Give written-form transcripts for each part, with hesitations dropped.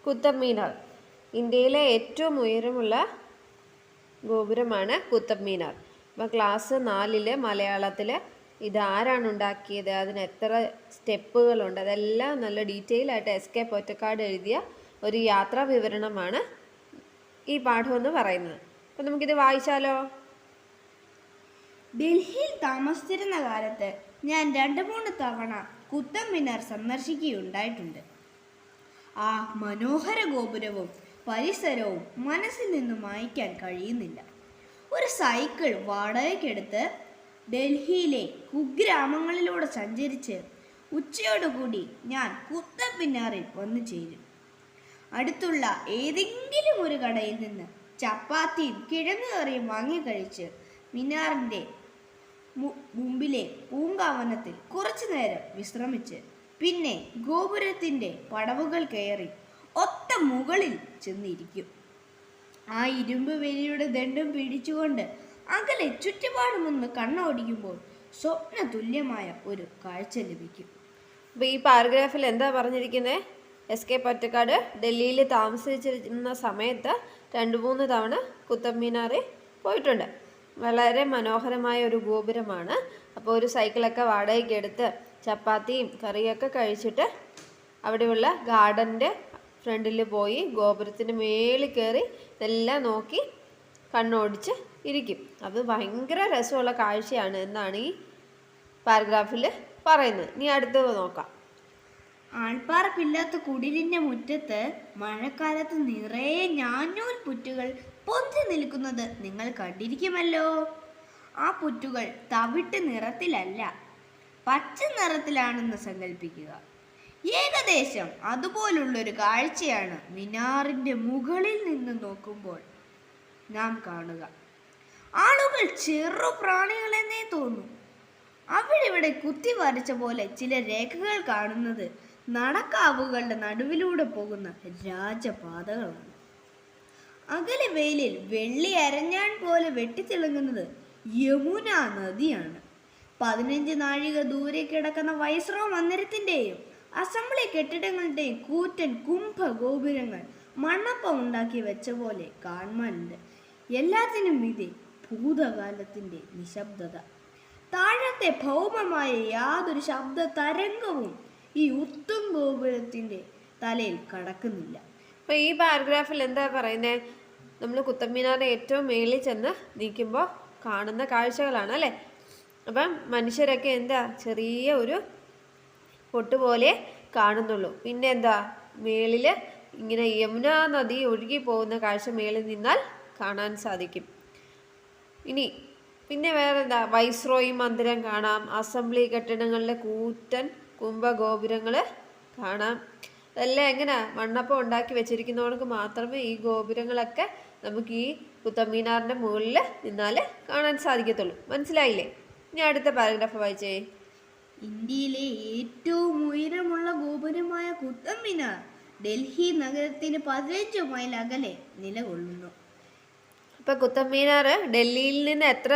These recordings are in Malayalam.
കുത്തബ് മീനാർ. ഇന്ത്യയിലെ ഏറ്റവും ഉയരമുള്ള ഗോപുരമാണ് കുത്തബ് മീനാർ. അപ്പോൾ ക്ലാസ് 4 മലയാളത്തിൽ ഇതാരാണ് ഉണ്ടാക്കിയത്, അതിന് എത്ര സ്റ്റെപ്പുകളുണ്ട്, അതെല്ലാം നല്ല ഡീറ്റെയിൽ ആയിട്ട് SK പൊറ്റക്കാട് എഴുതിയ ഒരു യാത്രാ വിവരണമാണ് ഈ പാഠം എന്ന് പറയുന്നത്. അപ്പം നമുക്കിത് വായിച്ചാലോ? ഡൽഹിയിൽ താമസിച്ചിരുന്ന കാലത്ത് ഞാൻ 2-3 തവണ കുത്തബ് മിനാർ സന്ദർശിക്കുകയുണ്ടായിട്ടുണ്ട്. ആ മനോഹര ഗോപുരവും പരിസരവും മനസ്സിൽ നിന്ന് മായ്ക്കാൻ കഴിയുന്നില്ല. ഒരു സൈക്കിൾ വാടകയ്ക്കെടുത്ത് ഡൽഹിയിലെ കുഗ്രാമങ്ങളിലൂടെ സഞ്ചരിച്ച് ഉച്ചയോടുകൂടി ഞാൻ കുത്തബ് മിനാറിൽ വന്നു ചേരും. അടുത്തുള്ള ഏതെങ്കിലും ഒരു കടയിൽ നിന്ന് ചപ്പാത്തിയും കിഴങ്ങുകറിയും വാങ്ങിക്കഴിച്ച് മിനാറിൻ്റെ മുമ്പിലെ പൂങ്കാവനത്തിൽ കുറച്ചു നേരം വിശ്രമിച്ച് പിന്നെ ഗോപുരത്തിൻ്റെ പടവുകൾ കയറി ഒത്ത മുകളിൽ ചെന്നിരിക്കും. ആ ഇരുമ്പ് വേലിയുടെ ദണ്ഡം പിടിച്ചുകൊണ്ട് അകലെ ചുറ്റുപാടുമൊന്ന് കണ്ണോടിക്കുമ്പോൾ സ്വപ്ന തുല്യമായ ഒരു കാഴ്ച ലഭിക്കും. അപ്പോൾ ഈ പാരഗ്രാഫിൽ എന്താ പറഞ്ഞിരിക്കുന്നത്? SK പൊറ്റക്കാട് ഡൽഹിയിൽ താമസിച്ചിരുന്ന സമയത്ത് 2-3 തവണ കുത്തബ് മീനാറിൽ പോയിട്ടുണ്ട്. വളരെ മനോഹരമായ ഒരു ഗോപുരമാണ്. അപ്പോൾ ഒരു സൈക്കിളൊക്കെ വാടകയ്ക്ക് എടുത്ത് ചപ്പാത്തിയും കറിയൊക്കെ കഴിച്ചിട്ട് അവിടെയുള്ള ഗാർഡൻ്റെ ഫ്രണ്ടിൽ പോയി ഗോപുരത്തിൻ്റെ മേളിൽ കയറി ഇതെല്ലാം നോക്കി കണ്ണോടിച്ച് ഇരിക്കും. അത് ഭയങ്കര രസമുള്ള കാഴ്ചയാണ് എന്നാണ് ഈ പാരഗ്രാഫിൽ പറയുന്നത്. ഇനി അടുത്തത് നോക്കാം. ആൾപ്പാർപ്പില്ലാത്ത കുടിലിൻ്റെ മുറ്റത്ത് മഴക്കാലത്ത് നിറയെ ഞാഞ്ഞൂൽ പുറ്റുകൾ പൊന്തി നിൽക്കുന്നത് നിങ്ങൾ കണ്ടിരിക്കുമല്ലോ. ആ പുറ്റുകൾ തവിട്ട് നിറത്തിലല്ല, പച്ച നിറത്തിലാണെന്ന് സങ്കല്പിക്കുക. ഏകദേശം അതുപോലുള്ളൊരു കാഴ്ചയാണ് മിനാറിൻ്റെ മുകളിൽ നിന്ന് നോക്കുമ്പോൾ നാം കാണുക. ആളുകൾ ചെറു പ്രാണികളെന്നേ തോന്നും. അവിടെ കുത്തി വരച്ച പോലെ ചില രേഖകൾ കാണുന്നത് നടക്കാവുകളുടെ നടുവിലൂടെ പോകുന്ന രാജപാതകളാണ്. അകലെ വെയിലിൽ വെള്ളി അരഞ്ഞാൻ പോലെ വെട്ടിത്തിളങ്ങുന്നത് യമുന നദിയാണ്. 15 നാഴിക ദൂരെ കിടക്കുന്ന വൈസ്രോയ മന്ദിരത്തിൻ്റെയും അസംബ്ലി കെട്ടിടങ്ങളുടെയും കൂറ്റൻ കുംഭ ഗോപുരങ്ങൾ മണ്ണപ്പം ഉണ്ടാക്കി വെച്ച പോലെ കാണാനുണ്ട്. എല്ലാത്തിനും ഇതേ ഭൂതകാലത്തിൻ്റെ നിശബ്ദത. താഴത്തെ ഭൗമമായ യാതൊരു ശബ്ദ തരംഗവും ഈ ഉത്തും ഗോപുരത്തിൻ്റെ തലയിൽ കടക്കുന്നില്ല. അപ്പോൾ ഈ പാരഗ്രാഫിൽ എന്താ പറയുന്നത്? നമ്മൾ കുത്തബ് മീനാറിൻ്റെ ഏറ്റവും മേളിൽ ചെന്ന് നിൽക്കുമ്പോൾ കാണുന്ന കാഴ്ചകളാണ് അല്ലേ. അപ്പം മനുഷ്യരൊക്കെ എന്താ ചെറിയ ഒരു പൊട്ടുപോലെ കാണുന്നുള്ളൂ. പിന്നെ എന്താ മേളിൽ ഇങ്ങനെ യമുന നദി ഒഴുകി പോകുന്ന കാഴ്ച മേളിൽ നിന്നാൽ കാണാൻ സാധിക്കും. പിന്നെ വേറെ എന്താ, വൈസ്രോയി മന്ദിരം കാണാം, അസംബ്ലി കെട്ടിടങ്ങളിലെ കൂറ്റൻ കുംഭഗോപുരങ്ങൾ കാണാം. അതെല്ലാം എങ്ങനെ മണ്ണപ്പം ഉണ്ടാക്കി വെച്ചിരിക്കുന്നവർക്ക് മാത്രമേ ഈ ഗോപുരങ്ങളൊക്കെ നമുക്ക് ഈ കുത്തബ് മീനാറിൻ്റെ മുകളിൽ നിന്നാൽ കാണാൻ സാധിക്കത്തുള്ളൂ. മനസ്സിലായില്ലേ? ഇനി അടുത്ത പാരഗ്രാഫ് വായിച്ചേ. ഇന്ത്യയിലെ ഏറ്റവും ഉയരമുള്ള ഗോപുരമായ കുത്തബ് മിനാർ ഡൽഹി നഗരത്തിന് 15 മൈൽ അകലെ നിലകൊള്ളുന്നു. അപ്പോൾ കുത്തബ് മീനാർ ഡൽഹിയിൽ നിന്ന് എത്ര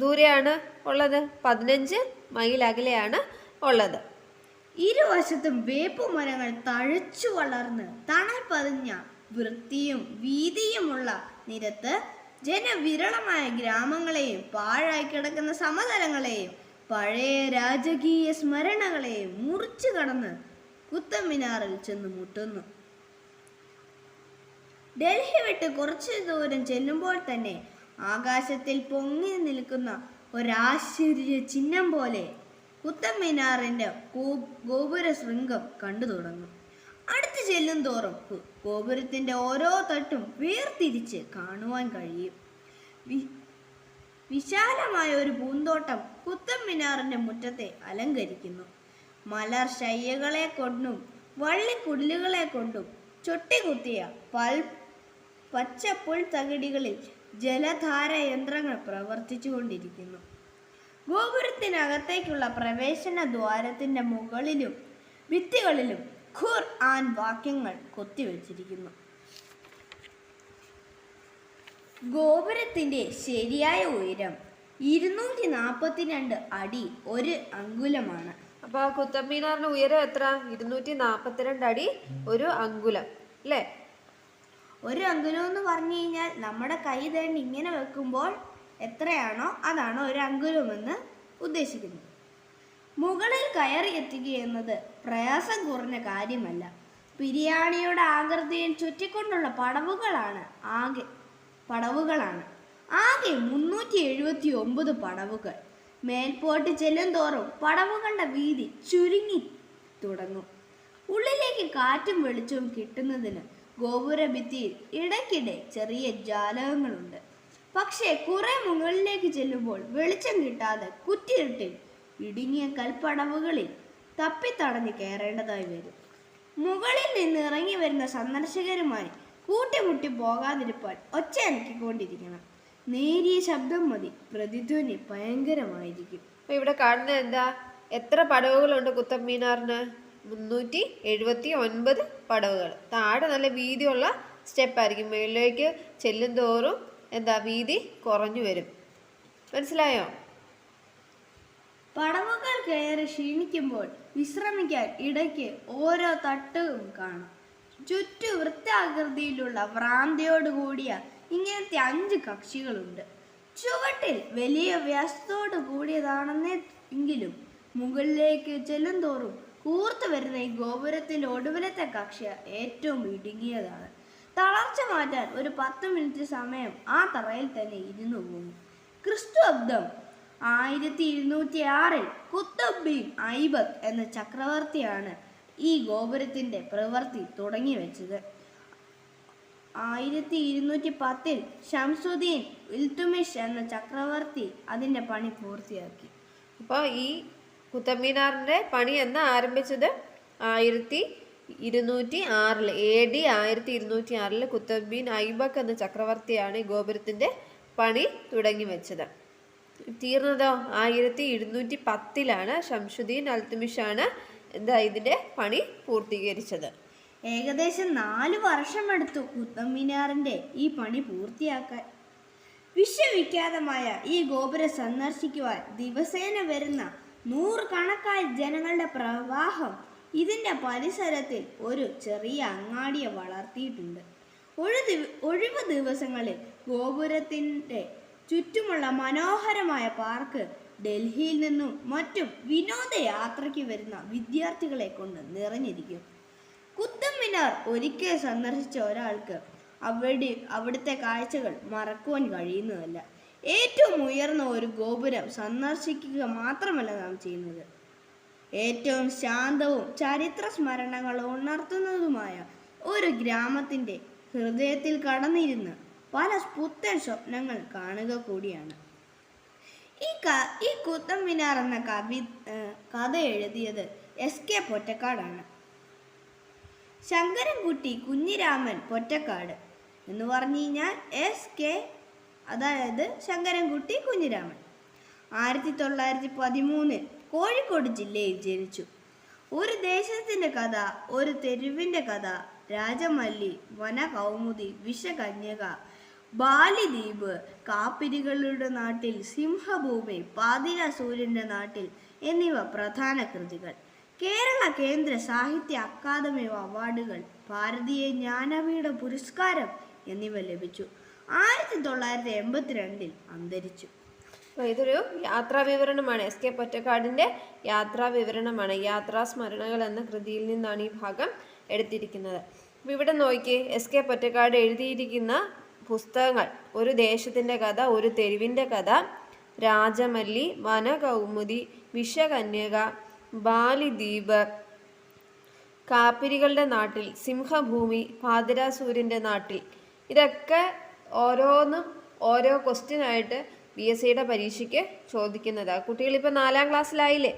ദൂരെയാണ് ഉള്ളത്? 15 മൈൽ അകലെയാണ് ഉള്ളത്. ഇരുവശത്തും വേപ്പുമരങ്ങൾ തഴച്ചു വളർന്ന് തണൽ പതിഞ്ഞ വൃത്തിയും വീതിയുമുള്ള നിരത്ത് ജനവിരളമായ ഗ്രാമങ്ങളെയും പാഴായി കിടക്കുന്ന സമതലങ്ങളെയും പഴയ രാജകീയ സ്മരണകളെയും മുറിച്ചു കടന്ന് കുത്തബ് മിനാറിൽ ചെന്ന് മുട്ടുന്നു. ഡൽഹി വിട്ട് കുറച്ചു ദൂരം ചെല്ലുമ്പോൾ തന്നെ ആകാശത്തിൽ പൊങ്ങി നിൽക്കുന്ന ഒരാശ്ചര്യ ചിഹ്നം പോലെ കുത്തബ് മിനാറിൻ്റെ ഗോപുര ശൃംഗം കണ്ടു തുടങ്ങും. അടുത്ത് ചെല്ലും തോറും ഗോപുരത്തിൻ്റെ ഓരോ തട്ടും വേർതിരിച്ച് കാണുവാൻ കഴിയും. വിശാലമായ ഒരു പൂന്തോട്ടം കുത്തബ് മിനാറിൻ്റെ മുറ്റത്തെ അലങ്കരിക്കുന്നു. മലർ ശയ്യകളെ കൊണ്ടും വള്ളിക്കുടിലുകളെ കൊണ്ടും ചൊട്ടികുത്തിയ പച്ച പുൽത്തകിടികളിൽ ജലധാര യന്ത്രങ്ങൾ പ്രവർത്തിച്ചു കൊണ്ടിരിക്കുന്നു. ഗോപുരത്തിനകത്തേക്കുള്ള പ്രവേശന ദ്വാരത്തിൻ്റെ മുകളിലും ഭിത്തികളിലും ഖുർആൻ വാക്യങ്ങൾ കൊത്തിവെച്ചിരിക്കുന്നു. ഗോപുരത്തിൻ്റെ ശരിയായ ഉയരം 242 അടി 1 അങ്കുലമാണ്. അപ്പോൾ കുത്തബ് മീനാറിൻ്റെ ഉയരം എത്ര? 242 അടി 1 അങ്കുലം. അല്ലേ? ഒരു അങ്കുലം എന്ന് പറഞ്ഞു കഴിഞ്ഞാൽ നമ്മുടെ കൈ തേണ്ടി ഇങ്ങനെ വെക്കുമ്പോൾ എത്രയാണോ അതാണ് ഒരു അങ്കുലം എന്ന് ഉദ്ദേശിക്കുന്നത്. മുകളിൽ കയറി എത്തുക എന്നത് പ്രയാസം കുറഞ്ഞ കാര്യമല്ല. ബിരിയാണിയുടെ ആകൃതിയിൽ ചുറ്റിക്കൊണ്ടുള്ള പടവുകളാണ് ആകെ 379 പടവുകൾ. മേൽപോട്ട് ചെല്ലും തോറും പടവുകളുടെ വീതി ചുരുങ്ങി തുടങ്ങും. ഉള്ളിലേക്ക് കാറ്റും വെളിച്ചവും കിട്ടുന്നതിന് ഗോപുര ഭിത്തിയിൽ ഇടയ്ക്കിടെ ചെറിയ ജാലകങ്ങളുണ്ട്. പക്ഷേ കുറെ മുകളിലേക്ക് ചെല്ലുമ്പോൾ വെളിച്ചം കിട്ടാതെ കുറ്റിയിരുട്ടിൽ ഇടുങ്ങിയ കൽപ്പടവുകളിൽ തപ്പിത്തടഞ്ഞ് കയറേണ്ടതായി വരും. മുകളിൽ നിന്ന് ഇറങ്ങി വരുന്ന സന്ദർശകരുമായി കൂട്ടിമുട്ടി പോകാതിരിപ്പാൻ ഒച്ച അനക്കിക്കൊണ്ടിരിക്കണം. നേരിയ ശബ്ദം മതി, പ്രതിധ്വനി ഭയങ്കരമായിരിക്കും. അപ്പോൾ ഇവിടെ കാണുന്നത് എന്താ? എത്ര പടവുകളുണ്ട് കുത്തബ് മീനാറിന്? 379 പടവുകൾ. താഴെ നല്ല വീതിയുള്ള സ്റ്റെപ്പായിരിക്കും. മുകളിലേക്ക് ചെല്ലും തോറും എന്താ വീതി കുറഞ്ഞു വരും. മനസ്സിലായോ? പടവുകൾ കയറി ക്ഷീണിക്കുമ്പോൾ വിശ്രമിക്കാൻ ഇടയ്ക്ക് ഓരോ തട്ടും കാണാം. ചുറ്റു വൃത്താകൃതിയിലുള്ള ഭ്രാന്തിയോട് കൂടിയ ഇങ്ങനത്തെ 5 കക്ഷികളുണ്ട്. ചുവട്ടിൽ വലിയ വ്യാസത്തോട് കൂടിയതാണെന്നെങ്കിലും മുകളിലേക്ക് ചെല്ലും തോറും കൂർത്തു വരുന്ന ഈ ഗോപുരത്തിന്റെ ഒടുവിലത്തെ കക്ഷി ഏറ്റവും ഇടുങ്ങിയതാണ്. തളർച്ച മാറ്റാൻ ഒരു 10 മിനിറ്റ് സമയം ആ തറയിൽ തന്നെ ഇരുന്നു പോകും. ക്രിസ്തു അബ്ദം 1206 കുത്തബ് ബീൻ ഐബക് എന്ന ചക്രവർത്തിയാണ് ഈ ഗോപുരത്തിന്റെ പ്രവൃത്തി തുടങ്ങി വെച്ചത്. 1210 ഷംസുദ്ദീൻ ഇൽതുമിഷ് എന്ന ചക്രവർത്തി അതിന്റെ പണി പൂർത്തിയാക്കി. അപ്പോൾ ഈ കുത്തബ് മീനാറിന്റെ പണി എന്നാ ആരംഭിച്ചത്? 1206 AD 1206 കുത്തബ് ബീൻ ഐബക് എന്ന ചക്രവർത്തിയാണ് ഈ ഗോപുരത്തിന്റെ പണി തുടങ്ങി വെച്ചത്. തീർന്നതോ 1210 ഷംസുദ്ദീൻ അൽതുമിഷാണ് ഇതിന്റെ പണി പൂർത്തീകരിച്ചത്. ഏകദേശം 4 വർഷമെടുത്തു കുത്തബ് മീനാറിന്റെ ഈ പണി പൂർത്തിയാക്കാൻ. വിശ്വവിഖ്യാതമായ ഈ ഗോപുരം സന്ദർശിക്കുവാൻ ദിവസേന വരുന്ന 100 കണക്കായ ജനങ്ങളുടെ പ്രവാഹം ഇതിന്റെ പരിസരത്തിൽ ഒരു ചെറിയ അങ്ങാടിയെ വളർത്തിയിട്ടുണ്ട്. ഒഴിവ് ദിവസങ്ങളിൽ ഗോപുരത്തിന്റെ ചുറ്റുമുള്ള മനോഹരമായ പാർക്ക് ഡൽഹിയിൽ നിന്നും മറ്റും വിനോദയാത്രയ്ക്ക് വരുന്ന വിദ്യാർത്ഥികളെ കൊണ്ട് നിറഞ്ഞിരിക്കും. കുത്തബ് മിനാർ ഒരിക്കൽ സന്ദർശിച്ച ഒരാൾക്ക് അവിടുത്തെ കാഴ്ചകൾ മറക്കുവാൻ കഴിയുന്നതല്ല. ഏറ്റവും ഉയർന്ന ഒരു ഗോപുരം സന്ദർശിക്കുക മാത്രമല്ല നാം ചെയ്യുന്നത്, ഏറ്റവും ശാന്തവും ചരിത്ര സ്മരണകൾ ഉണർത്തുന്നതുമായ ഒരു ഗ്രാമത്തിന്റെ ഹൃദയത്തിൽ കടന്നിരുന്ന് പല പുത്തൻ സ്വപ്നങ്ങൾ കാണുക കൂടിയാണ്. ഈ കുത്തബ് മിനാർ എന്ന കഥ എഴുതിയത് SK പൊറ്റക്കാടാണ്. ശങ്കരൻകുട്ടി കുഞ്ഞിരാമൻ പൊറ്റക്കാട് എന്ന് പറഞ്ഞു കഴിഞ്ഞാൽ SK, അതായത് ശങ്കരൻകുട്ടി കുഞ്ഞിരാമൻ. 1913 കോഴിക്കോട് ജില്ലയിൽ ജനിച്ചു. ഒരു ദേശത്തിന്റെ കഥ, ഒരു തെരുവിന്റെ കഥ, രാജമല്ലി, വനകൗമുദി, വിഷകന്യക, ബാലിദ്വീപ്, കാപ്പിരികളുടെ നാട്ടിൽ, സിംഹഭൂമി, പാതിര സൂര്യന്റെ നാട്ടിൽ എന്നിവ പ്രധാന കൃതികൾ. കേരള കേന്ദ്ര സാഹിത്യ അക്കാദമി അവാർഡുകൾ, ഭാരതീയ ജ്ഞാനപീഠ പുരസ്കാരം എന്നിവ ലഭിച്ചു. 1982 അന്തരിച്ചു. ഇതൊരു യാത്രാ വിവരണമാണ്. SK പൊറ്റക്കാടിന്റെ യാത്രാ വിവരണമാണ്. യാത്രാ സ്മരണകൾ എന്ന കൃതിയിൽ നിന്നാണ് ഈ ഭാഗം എടുത്തിരിക്കുന്നത്. അപ്പോൾ ഇവിടെ നോക്കി, SK പൊറ്റക്കാട് എഴുതിയിരിക്കുന്ന പുസ്തകങ്ങൾ: ഒരു ദേശത്തിൻ്റെ കഥ, ഒരു തെരുവിൻ്റെ കഥ, രാജമല്ലി, വനകൗമുദി, വിഷകന്യക, ബാലിദ്വീപ്, കാപ്പിരികളുടെ നാട്ടിൽ, സിംഹഭൂമി, പാതിരാസൂര്യൻ്റെ നാട്ടിൽ. ഇതൊക്കെ ഓരോന്നും ഓരോ ക്വസ്റ്റ്യനായിട്ട് PSCയുടെ പരീക്ഷയ്ക്ക് ചോദിക്കുന്നതാണ്. കുട്ടികളിപ്പോൾ 4ാം ക്ലാസ്സിലായില്ലേ?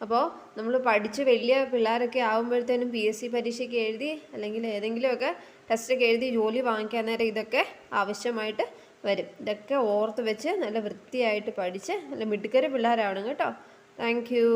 അപ്പോൾ നമ്മൾ പഠിച്ച് വലിയ പിള്ളേരൊക്കെ ആകുമ്പോഴത്തേനും PSC പരീക്ഷയ്ക്ക് എഴുതി അല്ലെങ്കിൽ ഏതെങ്കിലുമൊക്കെ ടെസ്റ്റൊക്കെ എഴുതി ജോലി വാങ്ങിക്കാൻ നേരം ഇതൊക്കെ ആവശ്യമായിട്ട് വരും. ഇതൊക്കെ ഓർത്ത് വെച്ച് നല്ല വൃത്തിയായിട്ട് പഠിച്ച് നല്ല മിടുക്കര പിള്ളേരാവണം കേട്ടോ. Thank you.